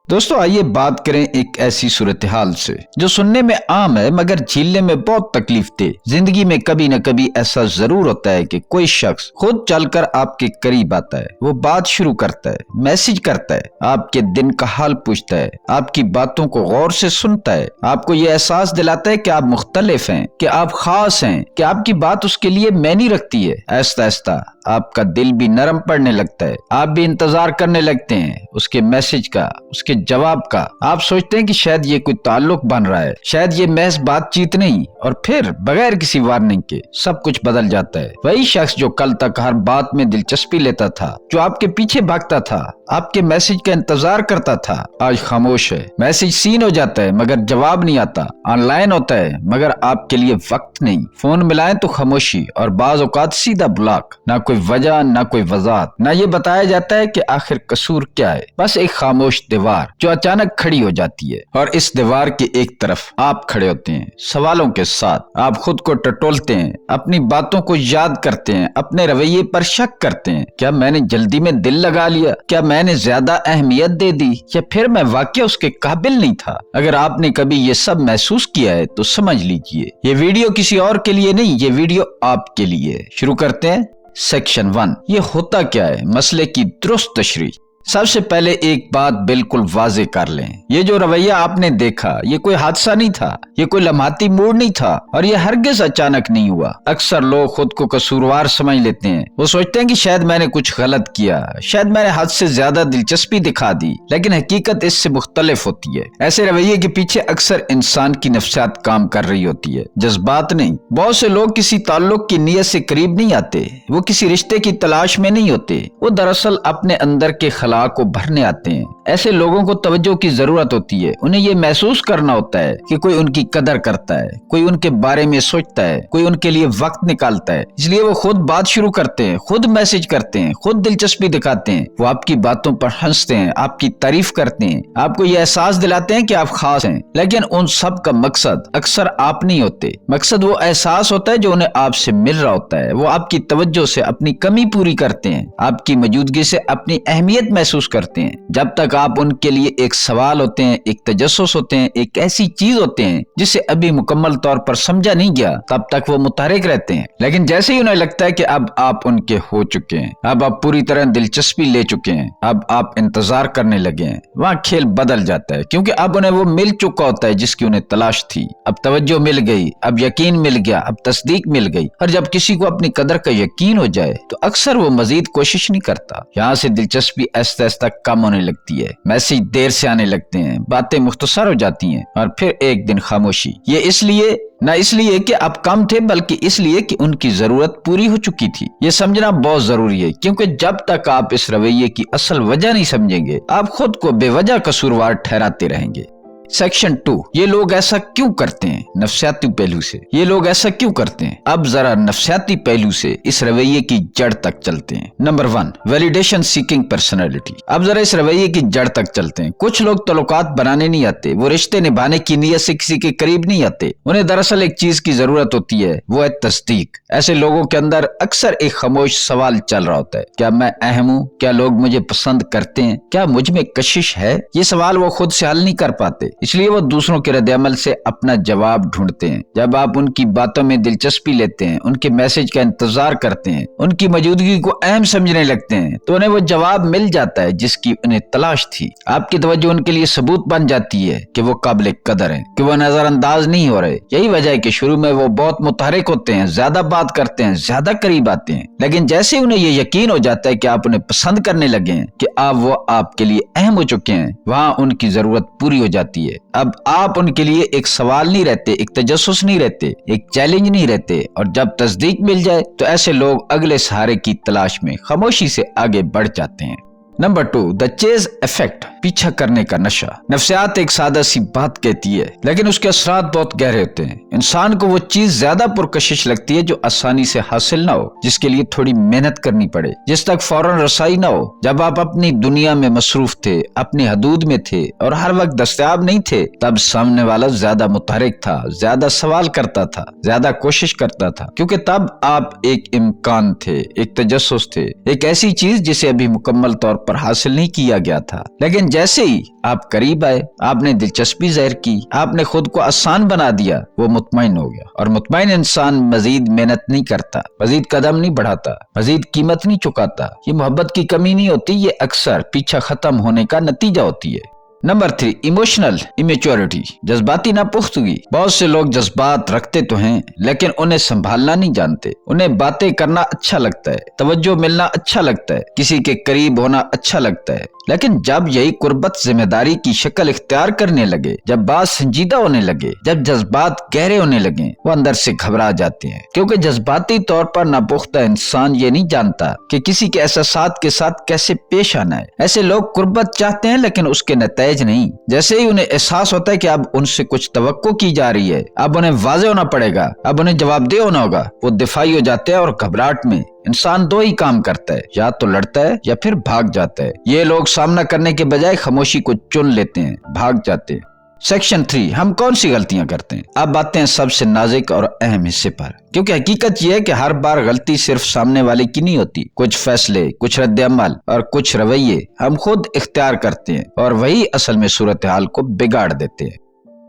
दोस्तों आइए बात करें एक ऐसी सूरत-ए-हाल से जो सुनने में आम है मगर झेलने में बहुत तकलीफ दे। जिंदगी में कभी न कभी ऐसा जरूर होता है कि कोई शख्स खुद चलकर आपके करीब आता है, वो बात शुरू करता है, मैसेज करता है, आपके दिन का हाल पूछता है, आपकी बातों को गौर से सुनता है, आपको ये एहसास दिलाता है कि आप मुख्तलिफ हैं, कि आप खास हैं, कि आपकी बात उसके लिए मायने रखती है। आहिस्ता आहिस्ता आपका दिल भी नरम पड़ने लगता है, आप भी इंतजार करने लगते हैं उसके मैसेज का, उसके जवाब का। आप सोचते हैं कि शायद ये कोई ताल्लुक बन रहा है, शायद ये महज बातचीत नहीं, और फिर बगैर किसी वार्निंग के सब कुछ बदल जाता है। वही शख्स जो कल तक हर बात में दिलचस्पी लेता था, जो आपके पीछे भागता था, आपके मैसेज का इंतजार करता था, आज खामोश है। मैसेज सीन हो जाता है मगर जवाब नहीं आता, ऑनलाइन होता है मगर आपके लिए वक्त नहीं, फोन मिलाएं तो खामोशी और बाज औकात सीधा ब्लॉक। ना कोई वजह, ना कोई वजाहत, ना ये बताया जाता है कि आखिर कसूर क्या है। बस एक खामोश दीवार जो अचानक खड़ी हो जाती है, और इस दीवार के एक तरफ आप खड़े होते हैं सवालों के साथ। आप खुद को टटोलते हैं, अपनी बातों को याद करते हैं, अपने रवैये पर शक करते हैं। क्या मैंने जल्दी में दिल लगा लिया? क्या मैंने ज्यादा अहमियत दे दी, या फिर मैं वाकई उसके काबिल नहीं था? अगर आपने कभी ये सब महसूस किया है तो समझ लीजिए ये वीडियो किसी और के लिए नहीं, ये वीडियो आपके लिए है। शुरू करते हैं। सेक्शन 1, ये होता क्या है, मसले की दुरुस्त तशरीह। सबसे पहले एक बात बिल्कुल वाजे कर लें, ये जो रवैया आपने देखा ये कोई हादसा नहीं था, ये कोई लम्हाती मूड नहीं था, और ये हरगिज अचानक नहीं हुआ। अक्सर लोग खुद को कसूरवार समझ लेते हैं, वो सोचते हैं कि शायद मैंने कुछ गलत किया, शायद मैंने हद से ज्यादा दिलचस्पी दिखा दी, लेकिन हकीकत इससे मुख्तलिफ होती है। ऐसे रवैये के पीछे अक्सर इंसान की नफ्सियात काम कर रही होती है, जज्बात नहीं। बहुत से लोग किसी ताल्लुक की नीयत से करीब नहीं आते, वो किसी रिश्ते की तलाश में नहीं होते, वो दरअसल अपने अंदर के खला को भरने आते हैं। ऐसे लोगों को तवज्जो की जरूरत होती है, उन्हें ये महसूस करना होता है कि कोई उनकी कदर करता है, कोई उनके बारे में सोचता है, कोई उनके लिए वक्त निकालता है। इसलिए वो खुद बात शुरू करते हैं, खुद मैसेज करते हैं, खुद दिलचस्पी दिखाते हैं। वो आपकी बातों पर हंसते हैं, आपकी तारीफ करते हैं, आपको ये एहसास दिलाते हैं कि आप खास हैं। लेकिन उन सब का मकसद अक्सर आप नहीं होते। मकसद वो एहसास होता है जो उन्हें आपसे मिल रहा होता है। वो आपकी तवज्जो से अपनी कमी पूरी करते हैं, आपकी मौजूदगी से अपनी अहमियत महसूस करते हैं। जब तक आप उनके लिए एक सवाल होते हैं, एक तजस्सुस होते हैं, एक ऐसी चीज होते हैं जिसे अभी मुकम्मल तौर पर समझा नहीं गया, तब तक वो मुतहरिक रहते हैं। लेकिन जैसे ही उन्हें लगता है कि अब आप उनके हो चुके हैं, अब आप पूरी तरह दिलचस्पी ले चुके हैं, अब आप इंतजार करने लगे हैं, वहाँ खेल बदल जाता है, क्योंकि अब उन्हें वो मिल चुका होता है जिसकी उन्हें तलाश थी। अब तवज्जो मिल गई, अब यकीन मिल गया, अब तस्दीक मिल गई। और जब किसी को अपनी कदर का यकीन हो जाए तो अक्सर वो मजीद कोशिश नहीं करता। यहाँ से दिलचस्पी आहिस्ता आहिस्ता कम होने लगती है, मैसेज देर से आने लगते हैं, बातें मुख्तसर हो जाती हैं, और फिर एक दिन खामोशी। ये इसलिए न इसलिए कि आप कम थे, बल्कि इसलिए कि उनकी जरूरत पूरी हो चुकी थी। ये समझना बहुत जरूरी है, क्योंकि जब तक आप इस रवैये की असल वजह नहीं समझेंगे, आप खुद को बेवजह कसूरवार ठहराते रहेंगे। सेक्शन 2, ये लोग ऐसा क्यों करते हैं, नफ्सियाती पहलू से। ये लोग ऐसा क्यों करते हैं? अब जरा नफ्सियाती पहलू से इस रवैये की जड़ तक चलते हैं। Number 1, validation seeking personality. अब जरा इस रवैये की जड़ तक चलते हैं। कुछ लोग तल्लुकात बनाने नहीं आते, वो रिश्ते निभाने की नीयत से किसी के करीब नहीं आते। उन्हें दरअसल एक चीज की जरूरत होती है, वो है तस्दीक। ऐसे लोगों के अंदर अक्सर एक खामोश सवाल चल रहा होता है, क्या मैं अहम हूँ? क्या लोग मुझे पसंद करते हैं? क्या मुझ में कशिश है? ये सवाल वो खुद से हल नहीं कर पाते, इसलिए वो दूसरों के रद्द-ए-अमल से अपना जवाब ढूंढते हैं। जब आप उनकी बातों में दिलचस्पी लेते हैं, उनके मैसेज का इंतजार करते हैं, उनकी मौजूदगी को अहम समझने लगते हैं, तो उन्हें वो जवाब मिल जाता है जिसकी उन्हें तलाश थी। आपकी तवज्जो उनके लिए सबूत बन जाती है कि वो काबिल कदर हैं, कि वो नजरअंदाज नहीं हो रहे। यही वजह है कि शुरू में वो बहुत मुतहरिक होते हैं, ज्यादा बात करते हैं, ज्यादा करीब आते हैं, लेकिन जैसे उन्हें ये यकीन हो जाता है कि आप उन्हें पसंद करने लगे हैं, कि अब वो आपके लिए अहम हो चुके हैं, वहाँ उनकी जरूरत पूरी हो जाती है। अब आप उनके लिए एक सवाल नहीं रहते, एक तजस्सुस नहीं रहते, एक चैलेंज नहीं रहते, और जब तस्दीक मिल जाए तो ऐसे लोग अगले सहारे की तलाश में खामोशी से आगे बढ़ जाते हैं। नंबर 2, द चेज इफेक्ट, पीछा करने का नशा। नफ्सियात एक सादा सी बात कहती है, लेकिन उसके असरात बहुत गहरे होते हैं। इंसान को वो चीज ज्यादा पुरकशिश लगती है जो आसानी से हासिल ना हो, जिसके लिए थोड़ी मेहनत करनी पड़े, जिस तक फौरन रसाई ना हो। जब आप अपनी दुनिया में मसरूफ थे, अपनी हदूद में थे और हर वक्त दस्तयाब नहीं थे, तब सामने वाला ज्यादा मुतहरिक था, ज्यादा सवाल करता था, ज्यादा कोशिश करता था, क्योंकि तब आप एक इम्कान थे, एक तजस्सुस थे, एक ऐसी चीज जिसे अभी मुकम्मल तौर पर हासिल नहीं किया गया था, लेकिन जैसे ही आप करीब आए, आपने दिलचस्पी जाहिर की, आपने खुद को आसान बना दिया, वो मुतमईन हो गया। और मुतमईन इंसान मजीद मेहनत नहीं करता, मजीद कदम नहीं बढ़ाता, मजीद कीमत नहीं चुकाता। ये मोहब्बत की कमी नहीं होती, ये अक्सर पीछा खत्म होने का नतीजा होती है। नंबर 3, इमोशनल इमेच्योरिटी, जज्बाती नापुख्तगी। बहुत से लोग जज्बात रखते तो हैं, लेकिन उन्हें संभालना नहीं जानते। उन्हें बातें करना अच्छा लगता है, तवज्जो मिलना अच्छा लगता है, किसी के करीब होना अच्छा लगता है, लेकिन जब यही कुर्बत जिम्मेदारी की शक्ल इख्तियार करने लगे, जब बात संजीदा होने लगे, जब जज्बात गहरे होने लगे, वो अंदर से घबरा जाते हैं। क्योंकि जज्बाती तौर पर नापुख्ता इंसान ये नहीं जानता कि किसी के एहसासात के साथ कैसे पेश आना है। ऐसे लोग कुर्बत चाहते हैं, लेकिन उसके नतीजे नहीं। जैसे ही उन्हें एहसास होता है कि अब उनसे कुछ तवक्को की जा रही है, अब उन्हें वाज़ेह होना पड़ेगा, अब उन्हें जवाबदेह होना होगा, वो दिफाई हो जाते हैं। और घबराहट में इंसान दो ही काम करता है, या तो लड़ता है या फिर भाग जाता है। ये लोग सामना करने के बजाय खामोशी को चुन लेते हैं, भाग जाते हैं। सेक्शन 3, हम कौन सी गलतियां करते हैं। अब आते हैं सबसे नाजुक और अहम हिस्से पर, क्योंकि हकीकत यह है कि हर बार गलती सिर्फ सामने वाले की नहीं होती। कुछ फैसले, कुछ रद्द-ए-अमल और कुछ रवैये हम खुद इख्तियार करते हैं, और वही असल में सूरत हाल को बिगाड़ देते हैं।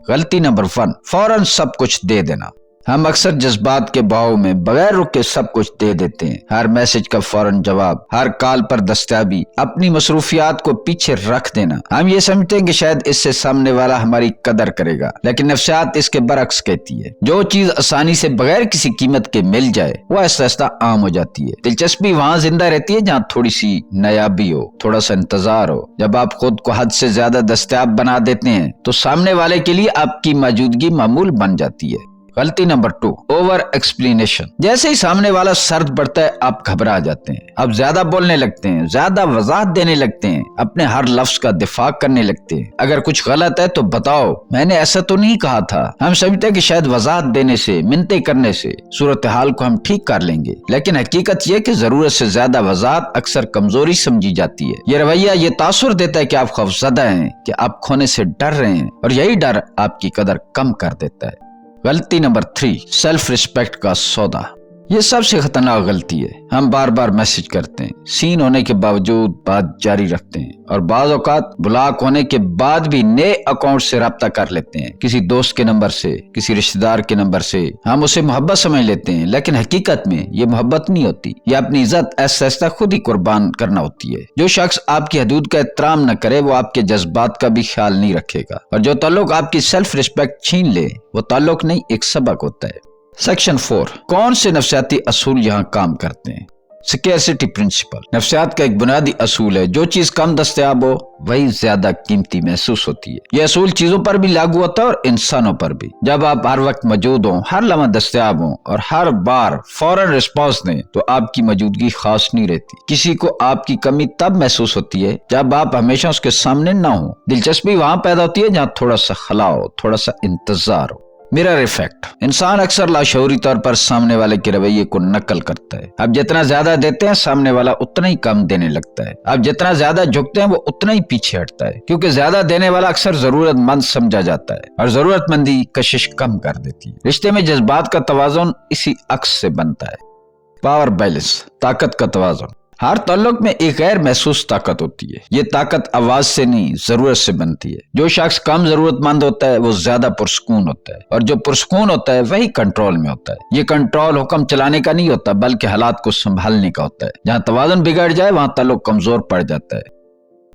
गलती नंबर 1, फौरन सब कुछ दे देना। हम अक्सर जज्बात के बहाव में बगैर रुके सब कुछ दे देते हैं। हर मैसेज का फौरन जवाब, हर कॉल पर दस्तयाबी, अपनी मसरूफियात को पीछे रख देना। हम ये समझते हैं कि शायद इससे सामने वाला हमारी कदर करेगा, लेकिन नफ्सियात इसके बरक्स कहती है। जो चीज आसानी से बगैर किसी कीमत के मिल जाए, वो आहिस्ता आहिस्ता आम हो जाती है। दिलचस्पी वहाँ जिंदा रहती है जहाँ थोड़ी सी नायाबी हो, थोड़ा सा इंतजार हो। जब आप खुद को हद से ज्यादा दस्तयाब बना देते हैं, तो सामने वाले के लिए आपकी मौजूदगी मामूल बन जाती है। गलती नंबर 2, ओवर एक्सप्लेनेशन। जैसे ही सामने वाला शर्त बढ़ता है, आप घबरा जाते हैं। आप ज्यादा बोलने लगते हैं, ज्यादा वजाहत देने लगते हैं, अपने हर लफ्ज का दिफा करने लगते हैं। अगर कुछ गलत है तो बताओ, मैंने ऐसा तो नहीं कहा था। हम समझते हैं कि शायद वजाहत देने से, मिन्नतें करने से सूरत हाल को हम ठीक कर लेंगे, लेकिन हकीकत यह कि जरूरत से ज्यादा वजाहत अक्सर कमजोरी समझी जाती है। ये रवैया ये तासुर देता है कि आप खौफजदा हैं, कि आप खोने से डर रहे हैं, और यही डर आपकी कदर कम कर देता है। गलती नंबर 3, सेल्फ रिस्पेक्ट का सौदा। ये सबसे खतरनाक गलती है। हम बार बार मैसेज करते हैं, सीन होने के बावजूद बात जारी रखते हैं, और बाज़ औक़ात ब्लॉक होने के बाद भी नए अकाउंट से राब्ता कर लेते हैं, किसी दोस्त के नंबर से, किसी रिश्तेदार के नंबर से। हम उसे मोहब्बत समझ लेते हैं, लेकिन हकीकत में ये मोहब्बत नहीं होती। ये अपनी इज्जत ऐसा खुद ही कुर्बान करना होती है। जो शख्स आपकी हदूद का एहतराम न करे, वो आपके जज्बात का भी ख्याल नहीं रखेगा, और जो ताल्लुक आपकी सेल्फ रिस्पेक्ट छीन ले, वो ताल्लुक नहीं, एक सबक होता है। सेक्शन 4, कौन से नफ्सियाती असूल यहाँ काम करते हैं। स्कैरसिटी प्रिंसिपल नफ्सियात का एक बुनियादी असूल है। जो चीज कम दस्तयाब हो, वही ज्यादा कीमती महसूस होती है। यह असूल चीजों पर भी लागू होता है और इंसानों पर भी। जब आप हर वक्त मौजूद हो, हर लम्हा दस्तयाब हो और हर बार फौरन रिस्पॉन्स दें, तो आपकी मौजूदगी खास नहीं रहती। किसी को आपकी कमी तब महसूस होती है जब आप हमेशा उसके सामने ना हो। दिलचस्पी वहां पैदा होती है जहाँ थोड़ा सा खला हो, थोड़ा सा इंतजार हो। मिरर इफेक्ट, इंसान अक्सर लाशऊरी तौर पर सामने वाले के रवैये को नकल करता है। आप जितना ज्यादा देते हैं, सामने वाला उतना ही कम देने लगता है। आप जितना ज्यादा झुकते हैं, वो उतना ही पीछे हटता है, क्योंकि ज्यादा देने वाला अक्सर जरूरतमंद समझा जाता है, और जरूरतमंदी कशिश कम कर देती है। रिश्ते में जज्बात का तवाज़ुन इसी अक्स से बनता है। पावर बैलेंस, ताकत का तवाज़ुन। हर ताल्लुक में एक गैर महसूस ताकत होती है। ये ताकत आवाज से नहीं, जरूरत से बनती है। जो शख्स कम जरूरतमंद होता है, वो ज्यादा पुरसकून होता है, और जो पुरसकून होता है, वही कंट्रोल में होता है। ये कंट्रोल हुक्म चलाने का नहीं होता, बल्कि हालात को संभालने का होता है। जहाँ तवाज़ुन बिगड़ जाए, वहाँ ताल्लुक कमजोर पड़ जाता है।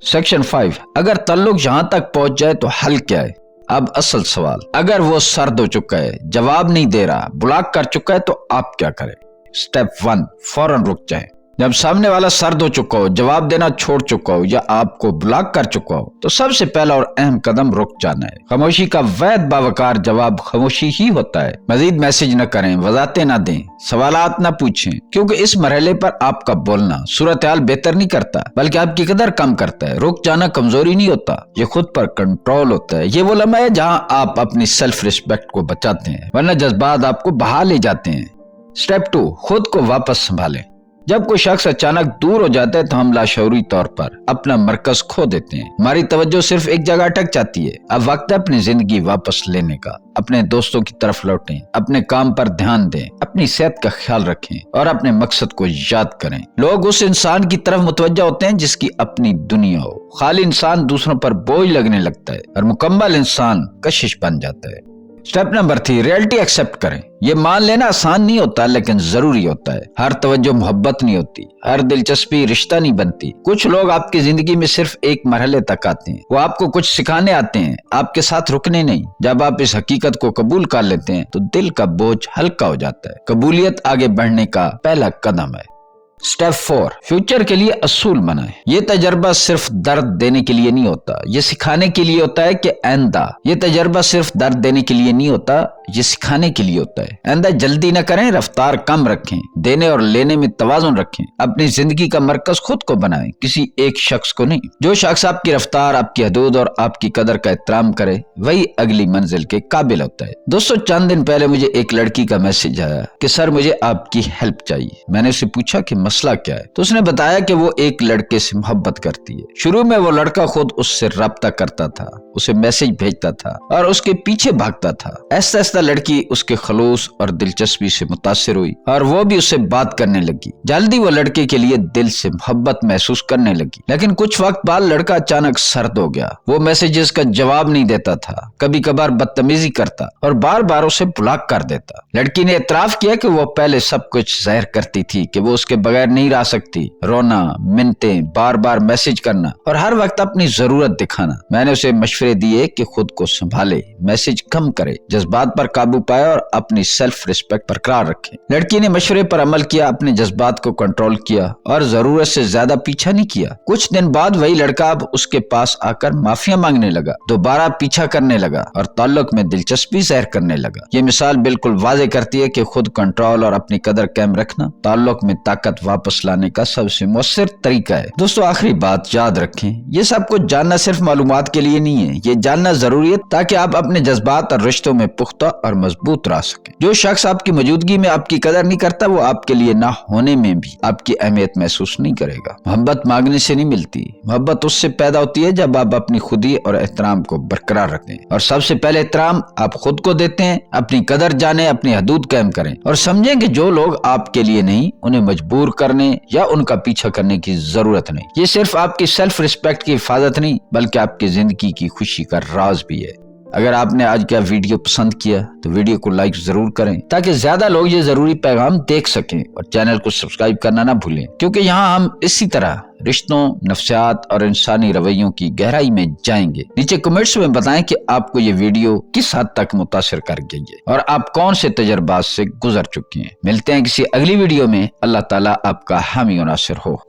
सेक्शन 5, अगर ताल्लुक यहाँ तक पहुंच जाए तो हल क्या है। अब असल सवाल, अगर वो सर्द हो चुका है, जवाब नहीं दे रहा, ब्लॉक कर चुका है, तो आप क्या करें। स्टेप 1, फौरन रुक जाए। जब सामने वाला सर्द हो चुका हो, जवाब देना छोड़ चुका हो, या आपको ब्लॉक कर चुका हो, तो सबसे पहला और अहम कदम रुक जाना है। खामोशी का वैध बावकार जवाब खामोशी ही होता है। मजीद मैसेज न करें, वजाहतें न दें, सवालात न पूछें, क्योंकि इस मरहले पर आपका बोलना सूरत हाल बेहतर नहीं करता, बल्कि आपकी कदर कम करता है। रुक जाना कमजोरी नहीं होता, ये खुद पर कंट्रोल होता है। ये वो लम्हा है जहाँ आप अपनी सेल्फ रिस्पेक्ट को बचाते हैं, वरना जज्बात आपको बहा ले जाते हैं। स्टेप 2, खुद को वापस संभालें। जब कोई शख्स अचानक दूर हो जाता है तो हम लाशऊरी तौर पर अपना मरकज खो देते हैं। हमारी तवज्जो सिर्फ एक जगह अटक जाती है। अब वक्त है अपनी जिंदगी वापस लेने का। अपने दोस्तों की तरफ लौटें, अपने काम पर ध्यान दें, अपनी सेहत का ख्याल रखें और अपने मकसद को याद करें। लोग उस इंसान की तरफ मुतवज्जो होते हैं जिसकी अपनी दुनिया हो। खाली इंसान दूसरों पर बोझ लगने लगता है और मुकम्मल इंसान कशिश बन जाता है। स्टेप नंबर 3, रियलिटी एक्सेप्ट करें। ये मान लेना आसान नहीं होता लेकिन जरूरी होता है। हर तवज्जो मोहब्बत नहीं होती, हर दिलचस्पी रिश्ता नहीं बनती। कुछ लोग आपकी जिंदगी में सिर्फ एक मरहले तक आते हैं। वो आपको कुछ सिखाने आते हैं, आपके साथ रुकने नहीं। जब आप इस हकीकत को कबूल कर लेते हैं तो दिल का बोझ हल्का हो जाता है। कबूलियत आगे बढ़ने का पहला कदम है। स्टेप 4, फ्यूचर के लिए असूल बनाएं। ये तजर्बा सिर्फ दर्द देने के लिए नहीं होता, ये सिखाने के लिए होता है कि आइंदा। ये तजर्बा सिर्फ दर्द देने के लिए नहीं होता, ये सिखाने के लिए होता है। आइंदा जल्दी न करें, रफ्तार कम रखें, देने और लेने में तवाज़ुन रखें। अपनी जिंदगी का मरकज खुद को बनाएं, किसी एक शख्स को नहीं। जो शख्स आपकी रफ्तार, आपकी हदूद और आपकी कदर का एहतराम करे वही अगली मंजिल के काबिल होता है। दोस्तों, चंद दिन पहले मुझे एक लड़की का मैसेज आया कि सर मुझे आपकी हेल्प चाहिए। मैंने उसे पूछा कि मसला क्या है, तो उसने बताया कि वो एक लड़के से मोहब्बत करती है। शुरू में वो लड़का खुद उससे राब्ता करता था, उसे मैसेज भेजता था और उसके पीछे भागता था। ऐसा ऐसा लड़की उसके खलूस और दिलचस्पी से मुतासिर हुई और वो भी उससे बात करने लगी। जल्दी वो लड़के के लिए दिल से मोहब्बत महसूस करने लगी। लेकिन कुछ वक्त बाद लड़का अचानक सर्द हो गया। वो मैसेजेस का जवाब नहीं देता था, कभी कभार बदतमीजी करता और बार बार उसे ब्लॉक कर देता। लड़की ने एतराफ किया कि वो पहले सब कुछ ज़ाहिर करती थी कि वो उसके बगैर नहीं रह सकती। रोना, मिन्नतें, बार बार मैसेज करना और हर वक्त अपनी जरूरत दिखाना। मैंने उसे मशवरे दिए कि खुद को संभाले, मैसेज कम करे, जज्बात पर काबू पाए और अपनी सेल्फ रिस्पेक्ट बरकरार रखे। लड़की ने मशवरे पर अमल किया, अपने जज्बात को कंट्रोल किया और जरूरत से ज्यादा पीछा नहीं किया। कुछ दिन बाद वही लड़का अब उसके पास आकर माफिया मांगने लगा, दोबारा पीछा करने लगा और ताल्लुक में दिलचस्पी ज़ाहिर करने लगा। ये मिसाल बिल्कुल वाज़ेह करती है कि खुद कंट्रोल और अपनी कदर कायम रखना ताल्लुक में ताकत वापस लाने का सबसे मुअस्सिर तरीका है। दोस्तों, आखिरी बात याद रखें, ये सब कुछ जानना सिर्फ मालूमात के लिए नहीं है, ये जानना जरूरी है ताकि आप अपने जज्बात और रिश्तों में पुख्ता और मजबूत रह सकें। जो शख्स आपकी मौजूदगी में आपकी कदर नहीं करता वो आपके लिए ना होने में भी आपकी अहमियत महसूस नहीं करेगा। मोहब्बत मांगने से नहीं मिलती, मोहब्बत उससे पैदा होती है जब आप अपनी खुदी और एहतराम को बरकरार रखते हैं। और सबसे पहले एहतराम आप खुद को देते हैं। अपनी कदर जाने, अपनी हदूद कायम करें और समझें कि जो लोग आपके लिए नहीं उन्हें मजबूर करने या उनका पीछा करने की जरूरत नहीं। ये सिर्फ आपकी सेल्फ रिस्पेक्ट की हिफाजत नहीं बल्कि आपकी जिंदगी की खुशी का राज भी है। अगर आपने आज का वीडियो पसंद किया तो वीडियो को लाइक जरूर करें ताकि ज्यादा लोग ये जरूरी पैगाम देख सकें और चैनल को सब्सक्राइब करना ना भूलें, क्योंकि यहाँ हम इसी तरह रिश्तों, नफ्सियात और इंसानी रवैयों की गहराई में जाएंगे। नीचे कमेंट्स में बताएं कि आपको ये वीडियो किस हद तक मुतासिर कर गई है और आप कौन से तजर्बात से गुजर चुके हैं। मिलते हैं किसी अगली वीडियो में। अल्लाह ताला आपका हामी और नासिर हो।